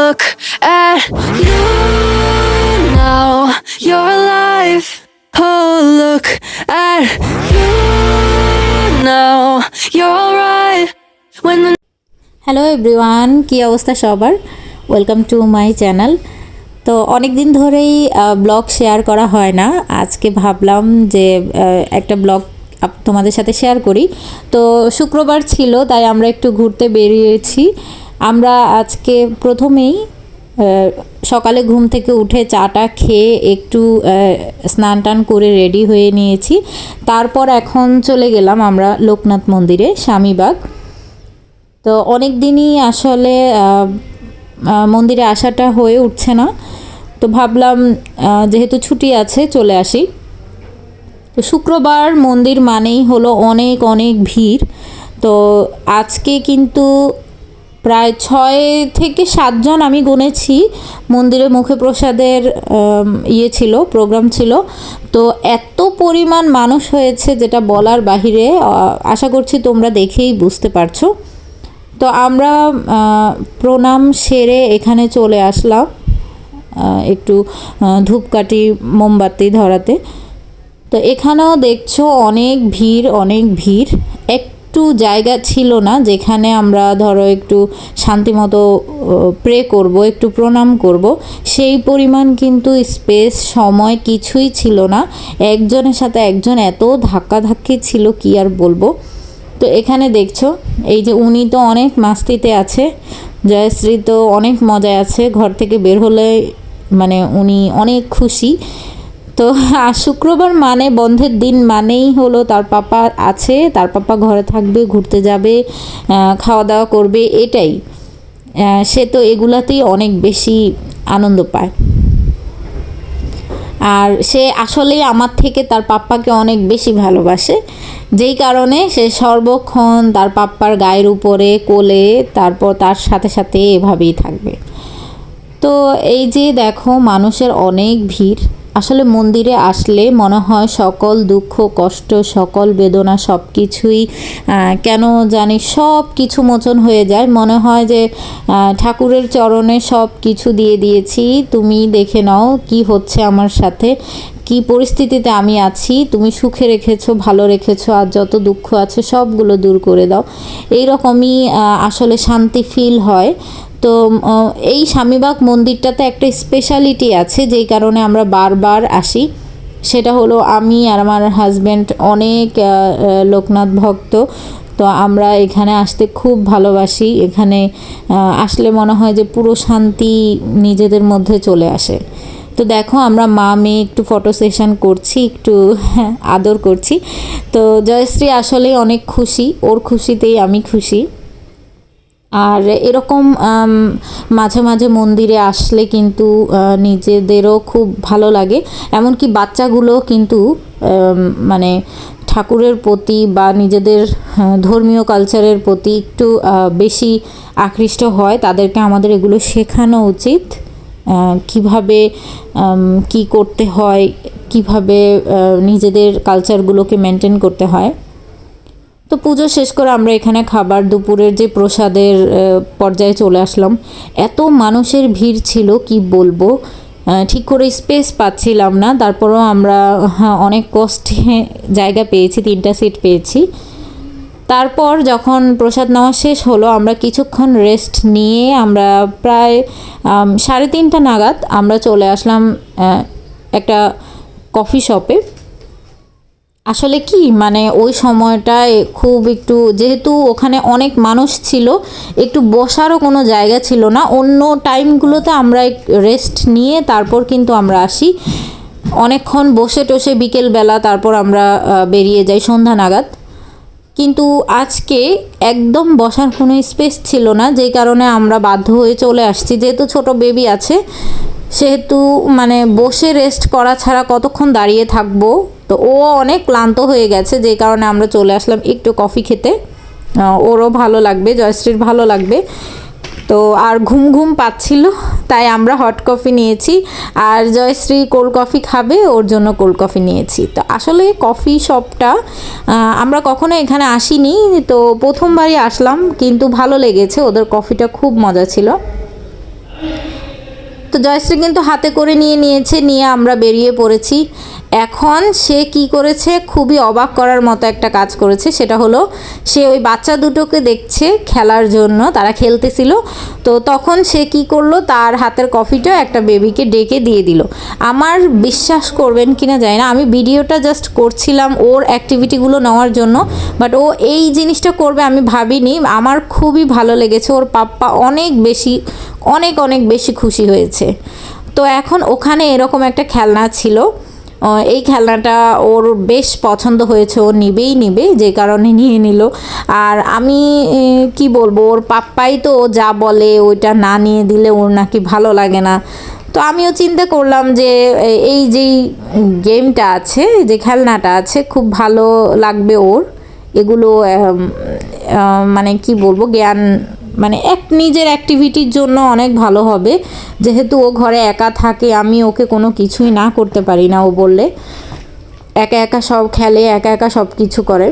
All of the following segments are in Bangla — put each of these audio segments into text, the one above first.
look at you now, you're alive. Oh, look at you now, you're alright. When the hello everyone, কি অবস্থা সবার? Welcome to my channel. তো অনেক দিন ধরেই ব্লগ শেয়ার করা হয় না, আজকে ভাবলাম যে একটা ব্লগ তোমাদের সাথে শেয়ার করি। তো শুক্রবার ছিল, তাই আমরা একটু ঘুরতে বেরিয়েছি। আমরা আজকে প্রথমেই সকালে ঘুম থেকে উঠে চাটা খেয়ে একটু স্নান টান করে রেডি হয়ে নিয়েছি। তারপর এখন চলে গেলাম আমরা লোকনাথ মন্দিরে, স্বামীবাগ। তো অনেক দিনই আসলে মন্দিরে আসাটা হয়ে উঠছে না, তো ভাবলাম যেহেতু ছুটি আছে চলে আসি। তো শুক্রবার মন্দির মানেই হলো অনেক অনেক ভিড়। তো আজকে কিন্তু প্রায় 6 থেকে 7 জন আমি গুনেছি মন্দিরে মুখে প্রসাদের ছিল, প্রোগ্রাম ছিল। তো এত পরিমাণ মানুষ হয়েছে যেটা বলার বাহিরে, আশা করছি তোমরা দেখেই বুঝতে পারছো। তো আমরা প্রণাম সেরে এখানে চলে আসলাম একটু ধূপকাঠি মোমবাতি ধরাতে। তো এখানেও দেখছো অনেক ভিড়। একটু জায়গা ছিল না যেখানে আমরা ধরো একটু শান্তিমতো প্রে করব, একটু প্রণাম করব, সেই পরিমাণ কিন্তু স্পেস সময় কিছুই ছিল না। একজনের সাথে একজন এত ধাক্কাধাক্কি ছিল, কি আর বলবো। তো এখানে দেখছো এই যে উনি তো অনেক মাস্তিতে আছে, জয়শ্রী তো অনেক মজায় আছে, ঘর থেকে বের হলে মানে উনি অনেক খুশি। তো শুক্রবার মানে বন্ধের দিন মানেই হলো তার পাপা আছে, তার পাপা ঘরে থাকবে, ঘুরতে যাবে, খাওয়া দাওয়া করবে, এটাই। সে তো এগুলাতেই অনেক বেশি আনন্দ পায়। আর সে আসলেই আমার থেকে তার পাপ্পাকে অনেক বেশি ভালোবাসে, যেই কারণে সে সর্বক্ষণ তার পাপ্পার গায়ের উপরে কোলে, তারপর তার সাথে সাথে এভাবেই থাকবে। তো এই যে দেখো মানুষের অনেক ভিড়। আসলে মন্দিরে আসলে মনে হয় সকল দুঃখ কষ্ট সকল বেদনা সব কিছুই কেন জানি সব কিছু মোচন হয়ে যায়। মনে হয় যে ঠাকুরের চরণে সব কিছু দিয়ে দিয়েছি, তুমি দেখে নাও কি হচ্ছে আমার সাথে, কি পরিস্থিতিতে আমি আছি, তুমি সুখে রেখেছো, ভালো রেখেছো, আর যত দুঃখ আছে সবগুলো দূর করে দাও। এই রকমই আসলে শান্তি ফিল হয়। তো এই স্বামীবাগ মন্দিরটাতে একটা স্পেশালিটি আছে, যেই কারণে আমরা বারবার আসি। সেটা হলো আমি আর আমার হাজব্যান্ড অনেক লোকনাথ ভক্ত। তো আমরা এখানে আসতে খুব ভালোবাসি। এখানে আসলে মনে হয় যে পুরো শান্তি নিজেদের মধ্যে চলে আসে। তো দেখো আমরা মা মেয়ে একটু ফটো সেশন করছি, একটু আদর করছি। তো জয়শ্রী আসলে অনেক খুশি, ওর খুশিতেই আমি খুশি। আর এরকম মাঝে মাঝে মন্দিরে আসলে কিন্তু নিজেদেরও খুব ভালো লাগে। এমনকি বাচ্চাগুলো কিন্তু মানে ঠাকুরের প্রতি বা নিজেদের ধর্মীয় কালচারের প্রতি একটু বেশি আকৃষ্ট হয়। তাদেরকে আমাদের এগুলো শেখানো উচিত, কিভাবে কি করতে হয়, কিভাবে নিজেদের কালচারগুলোকে মেনটেন করতে হয়। তো পুজো শেষ করে আমরা এখানে খাবার দুপুরের যে প্রসাদের পর্যায়ে চলে আসলাম। এত মানুষের ভিড় ছিল কি বলবো, ঠিক করে স্পেস পাচ্ছিলাম না। তারপরেও আমরা অনেক কষ্টে জায়গা পেয়েছি, 3টা সিট পেয়েছি। তারপর যখন প্রসাদ নেওয়া শেষ হলো আমরা কিছুক্ষণ রেস্ট নিয়ে আমরা প্রায় 3:30 নাগাদ আমরা চলে আসলাম একটা কফি শপে। আসলে কি মানে ওই সময়টায় খুব একটু, যেহেতু ওখানে অনেক মানুষ ছিল, একটু বসারও কোনো জায়গা ছিল না। অন্য টাইমগুলোতে আমরা রেস্ট নিয়ে তারপর কিন্তু আমরা আসি, অনেকক্ষণ বসে টসে বিকেলবেলা তারপর আমরা বেরিয়ে যাই সন্ধ্যা নাগাদ। কিন্তু আজকে একদম বসার কোনো স্পেস ছিল না, যেই কারণে আমরা বাধ্য হয়ে চলে আসছি। যেহেতু ছোট বেবি আছে সেহেতু মানে বসে রেস্ট করা ছাড়া কতক্ষণ দাঁড়িয়ে থাকবো। তো ও অনেক ক্লান্ত হয়ে গেছে, যেই কারণে আমরা চলে আসলাম একটু কফি খেতে। ওরও ভালো লাগবে, জয়শ্রীর ভালো লাগবে। তো আর ঘুম ঘুম পাচ্ছিল, তাই আমরা হট কফি নিয়েছি, আর জয়শ্রী কোল্ড কফি খাবে, ওর জন্য কোল্ড কফি নিয়েছি। তো আসলে কফি শপটা আমরা কখনো এখানে আসিনি, তো প্রথমবারই আসলাম, কিন্তু ভালো লেগেছে, ওদের কফিটা খুব মজা ছিল। তো জয়শ্রী কিন্তু হাতে করে নিয়েছে, নিয়ে আমরা বেরিয়ে পড়েছি। এখন সে কি করেছে, খুবই অবাক করার মতো একটা কাজ করেছে, সেটা হলো সে ওই বাচ্চা দুটোকে দেখছে খেলার জন্য, তারা খেলতেছিল। তো তখন সে কি করলো, তার হাতের কফিটা একটা বেবিকে ডেকে দিয়ে দিল। আমার বিশ্বাস করবেন কিনা জানি না, আমি ভিডিওটা জাস্ট করছিলাম ওর অ্যাক্টিভিটিগুলো নেওয়ার জন্য, বাট ও এই জিনিসটা করবে আমি ভাবিনি। আমার খুবই ভালো লেগেছে, ওর পাপ্পা অনেক বেশি খুশি হয়েছে। তো এখন ওখানে এরকম একটা খেলনা ছিল, এই খেলনাটা ওর বেশ পছন্দ হয়েছে, ও নিবে যে কারণে নিয়ে নিল। আর আমি কি বলবো, ওর পাপ্পাই তো ও যা বলে ওইটা না নিয়ে দিলে ওর নাকি ভালো লাগে না। তো আমিও চিন্তা করলাম যে এই যেই গেমটা আছে, যে খেলনাটা আছে, খুব ভালো লাগবে ওর। এগুলো মানে কি বলবো, জ্ঞান মানে নিজের অ্যাক্টিভিটির জন্য অনেক ভালো হবে। যেহেতু ও ঘরে একা থাকে, আমি ওকে কোনো কিছুই না করতে পারি না, ও বললে একা সব খেলে, একা সব কিছু করে।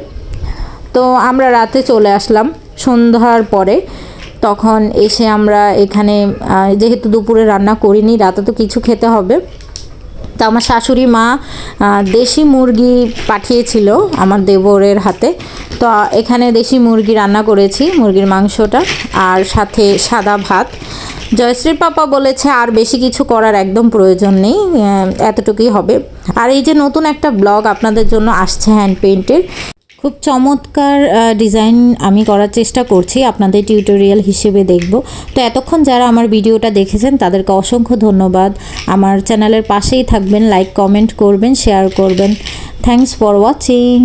তো আমরা রাতে চলে আসলাম সন্ধ্যার পরে। তখন এসে আমরা এখানে যেহেতু দুপুরে রান্না করিনি, রাতে তো কিছু খেতে হবে, তো আমার শাশুড়ি মা দেশি মুরগি পাঠিয়েছিল আমার দেবরের হাতে। তো এখানে দেশি মুরগি রান্না করেছি, মুরগির মাংসটা, আর সাথে সাদা ভাত। জয়শ্রীর পাপা বলেছে আর বেশি কিছু করার একদম প্রয়োজন নেই, এতটুকুই হবে। আর এই যে নতুন একটা ব্লগ আপনাদের জন্য আসছে হ্যান্ড পেইন্টের, খুব চমৎকার ডিজাইন আমি করার চেষ্টা করছি, আপনাদের টিউটোরিয়াল হিসেবে দেখব। তো এতক্ষণ যারা আমার ভিডিওটা দেখেছেন তাদেরকে অসংখ্য ধন্যবাদ। আমার চ্যানেলের পাশেই থাকবেন, লাইক কমেন্ট করবেন, শেয়ার করবেন। Thanks for watching.